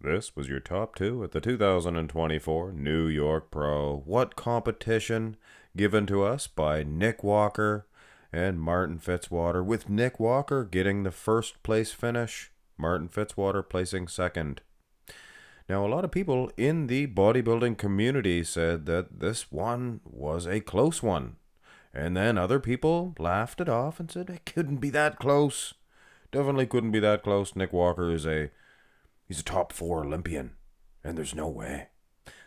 This was your top two at the 2024 New York Pro. What competition given to us by Nick Walker and Martin Fitzwater, with Nick Walker getting the first place finish, Martin Fitzwater placing second. Now, a lot of people in the bodybuilding community said that this one was a close one. And then other people laughed it off and said it couldn't be that close. Definitely couldn't be that close. Nick Walker he's a top 4 Olympian. And there's no way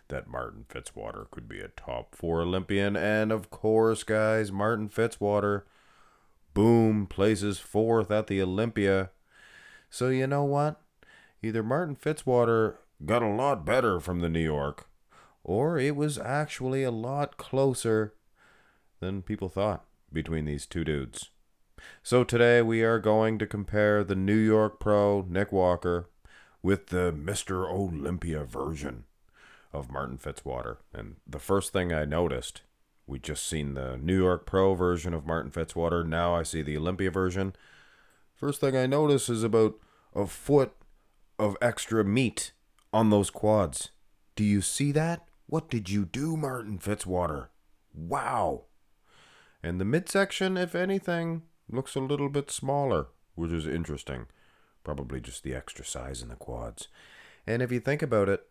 that Martin Fitzwater could be a top 4 Olympian. And of course, guys, Martin Fitzwater, boom, places 4th at the Olympia. So you know what? Either Martin Fitzwater got a lot better from the New York, or it was actually a lot closer than people thought between these two dudes. So today we are going to compare the New York Pro Nick Walker with the Mr. Olympia version of Martin Fitzwater. And the first thing I noticed, we just seen the New York Pro version of Martin Fitzwater. Now I see the Olympia version. First thing I notice is about a foot of extra meat on those quads. Do you see that? What did you do, Martin Fitzwater? Wow. And the midsection, if anything, looks a little bit smaller, which is interesting. Probably just the extra size in the quads. And if you think about it,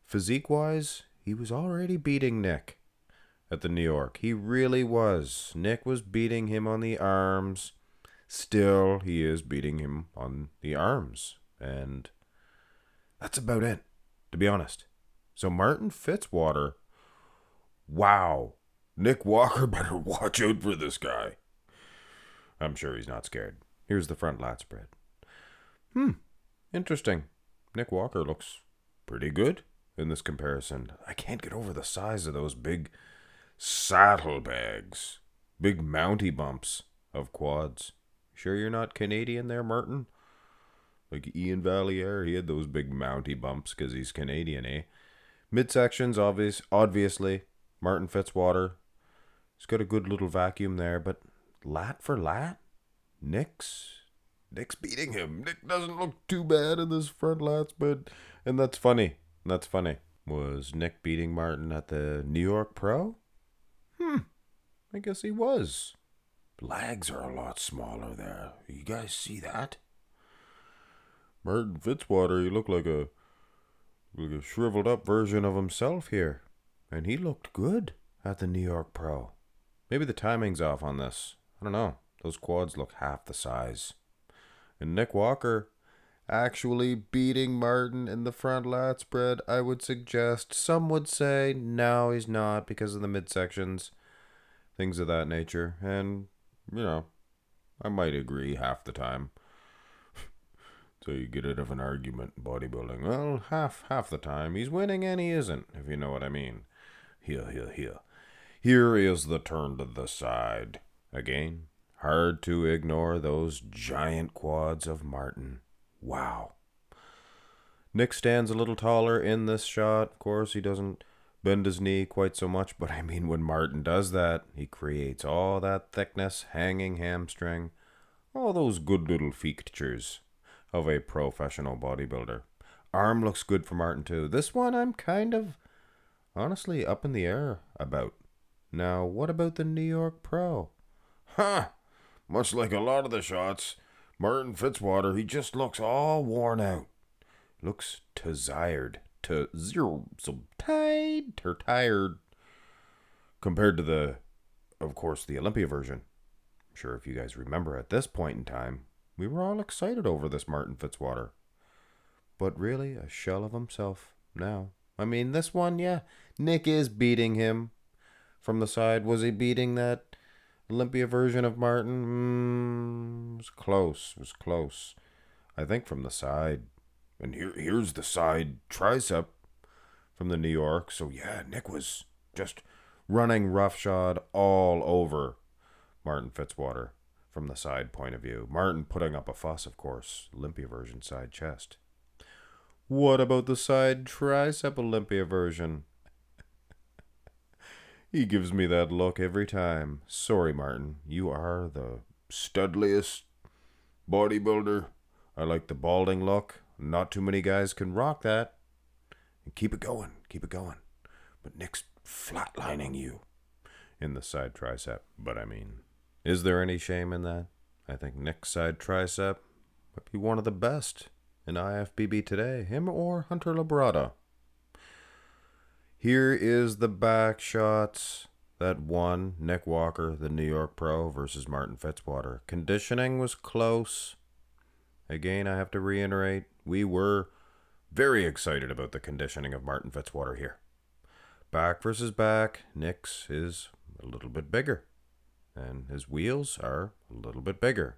physique-wise, he was already beating Nick at the New York. He really was. Nick was beating him on the arms. Still, he is beating him on the arms. And that's about it, to be honest. So Martin Fitzwater, wow. Nick Walker better watch out for this guy. I'm sure he's not scared. Here's the front lat spread. Interesting. Nick Walker looks pretty good in this comparison. I can't get over the size of those big saddlebags. Big mounty bumps of quads. Sure you're not Canadian there, Martin? Like Ian Valliere, he had those big mounty bumps because he's Canadian, eh? Midsections, obviously. Martin Fitzwater, he's got a good little vacuum there, but lat for lat, Nick's beating him. Nick doesn't look too bad in this front lats, and that's funny. Was Nick beating Martin at the New York Pro? I guess he was. Legs are a lot smaller there. You guys see that? Martin Fitzwater, he looked like a shriveled up version of himself here. And he looked good at the New York Pro. Maybe the timing's off on this. I don't know. Those quads look half the size. And Nick Walker actually beating Martin in the front lat spread, I would suggest. Some would say, no, he's not because of the midsections. Things of that nature. And, I might agree half the time. So you get out of an argument in bodybuilding. Well, half the time he's winning and he isn't, if you know what I mean. Here. Here is the turn to the side. Again, hard to ignore those giant quads of Martin. Wow. Nick stands a little taller in this shot. Of course, he doesn't bend his knee quite so much, but I mean, when Martin does that, he creates all that thickness, hanging hamstring, all those good little features of a professional bodybuilder. Arm looks good for Martin too. This one I'm kind of honestly up in the air about. Now, what about the New York Pro? Much like a lot of the shots, Martin Fitzwater, he just looks all worn out. Looks tired. So tired. Compared to of course, the Olympia version. I'm sure if you guys remember at this point in time, we were all excited over this Martin Fitzwater. But really, a shell of himself now. I mean, this one, yeah, Nick is beating him from the side. Was he beating that Olympia version of Martin? It was close. I think from the side. And here's the side tricep from the New York. So yeah, Nick was just running roughshod all over Martin Fitzwater from the side point of view. Martin putting up a fuss, of course. Olympia version side chest. What about the side tricep Olympia version? He gives me that look every time. Sorry, Martin. You are the studliest bodybuilder. I like the balding look. Not too many guys can rock that. And keep it going. Keep it going. But Nick's flatlining you in the side tricep. But I mean, is there any shame in that? I think Nick's side tricep might be one of the best in IFBB today. Him or Hunter Labrada. Here is the back shots that won Nick Walker, the New York Pro, versus Martin Fitzwater. Conditioning was close. Again, I have to reiterate, we were very excited about the conditioning of Martin Fitzwater here. Back versus back, Nick's is a little bit bigger, and his wheels are a little bit bigger.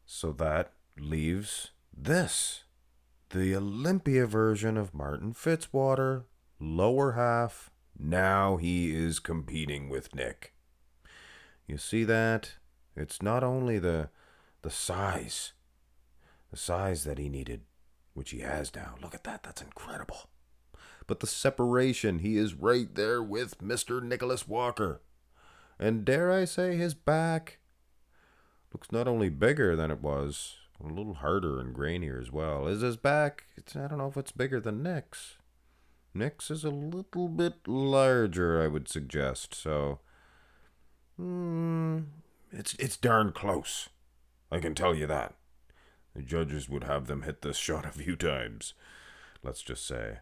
So that leaves this, the Olympia version of Martin Fitzwater, lower half. Now he is competing with Nick. You see that? It's not only the size that he needed, which he has now. Look at that. That's incredible. But the separation, he is right there with Mr. Nicholas Walker. And dare I say, his back looks not only bigger than it was, a little harder and grainier as well. Is his back, I don't know if it's bigger than Nick's. Nick's is a little bit larger, I would suggest. So, it's darn close. I can tell you that. The judges would have them hit this shot a few times, let's just say.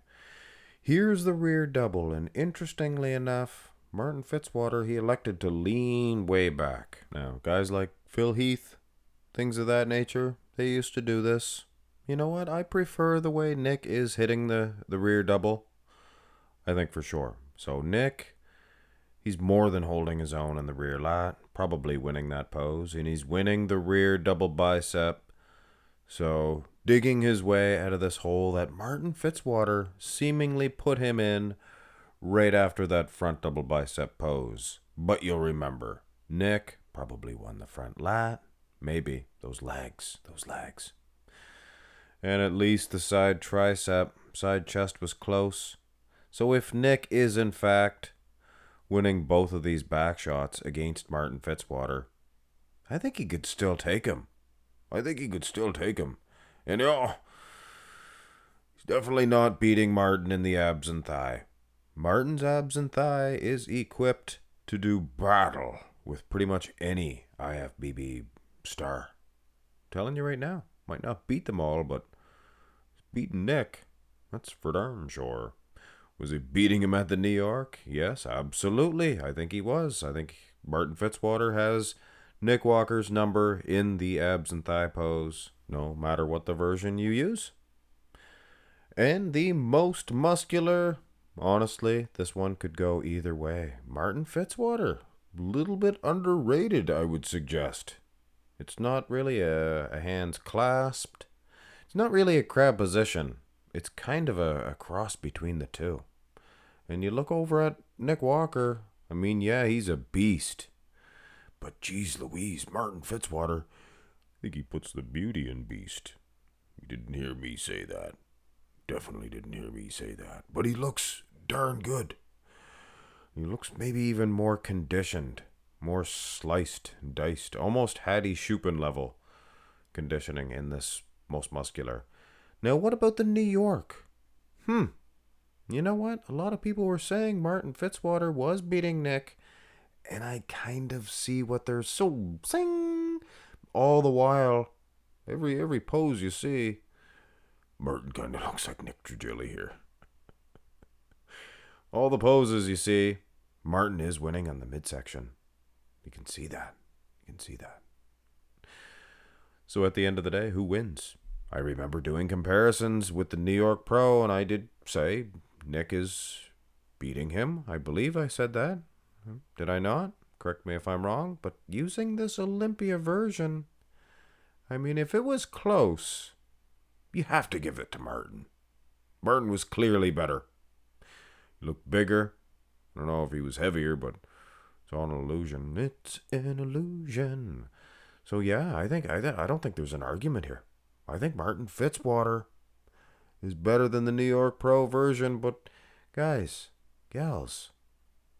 Here's the rear double, and interestingly enough, Martin Fitzwater, he elected to lean way back. Now, guys like Phil Heath, things of that nature, they used to do this. You know what? I prefer the way Nick is hitting the rear double. I think for sure. So Nick, he's more than holding his own in the rear lat, probably winning that pose, and he's winning the rear double bicep. So digging his way out of this hole that Martin Fitzwater seemingly put him in right after that front double bicep pose. But you'll remember, Nick probably won the front lat, maybe those legs. And at least the side tricep, side chest was close. So if Nick is in fact winning both of these back shots against Martin Fitzwater, I think he could still take him. And he's definitely not beating Martin in the abs and thigh. Martin's abs and thigh is equipped to do battle with pretty much any IFBB star. I'm telling you right now, might not beat them all, but he's beating Nick. That's for darn sure. Was he beating him at the New York? Yes, absolutely. I think he was. I think Martin Fitzwater has Nick Walker's number in the abs and thigh pose, no matter what the version you use. And the most muscular, honestly, this one could go either way. Martin Fitzwater, a little bit underrated, I would suggest. It's not really a hands clasped. It's not really a crab position. It's kind of a cross between the two. And you look over at Nick Walker, I mean, yeah, he's a beast. But geez Louise, Martin Fitzwater, I think he puts the beauty in beast. You didn't hear me say that. Definitely didn't hear me say that. But he looks darn good. He looks maybe even more conditioned, more sliced, diced, almost Hattie Shupin level conditioning in this most muscular. Now, what about the New York? You know what? A lot of people were saying Martin Fitzwater was beating Nick, and I kind of see what they're so saying. All the while, every pose you see, Martin kind of looks like Nick Trigilli here. All the poses you see, Martin is winning on the midsection. You can see that. So at the end of the day, who wins? I remember doing comparisons with the New York Pro, and I did say Nick is beating him. I believe I said that. Did I not? Correct me if I'm wrong. But using this Olympia version, I mean, if it was close, you have to give it to Martin. Martin was clearly better. He looked bigger. I don't know if he was heavier, but it's all an illusion. It's an illusion. So yeah, I don't think there's an argument here. I think Martin Fitzwater is better than the New York Pro version, but guys, gals,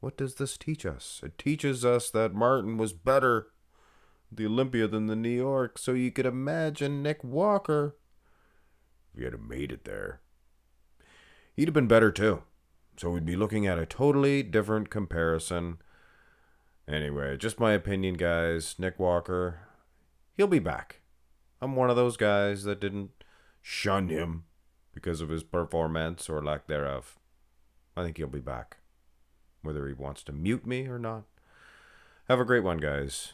what does this teach us? It teaches us that Martin was better at the Olympia than the New York, so you could imagine Nick Walker he had made it there. He'd have been better too. So we'd be looking at a totally different comparison. Anyway, just my opinion, guys. Nick Walker, he'll be back. I'm one of those guys that didn't shun him because of his performance or lack thereof. I think he'll be back, whether he wants to mute me or not. Have a great one, guys.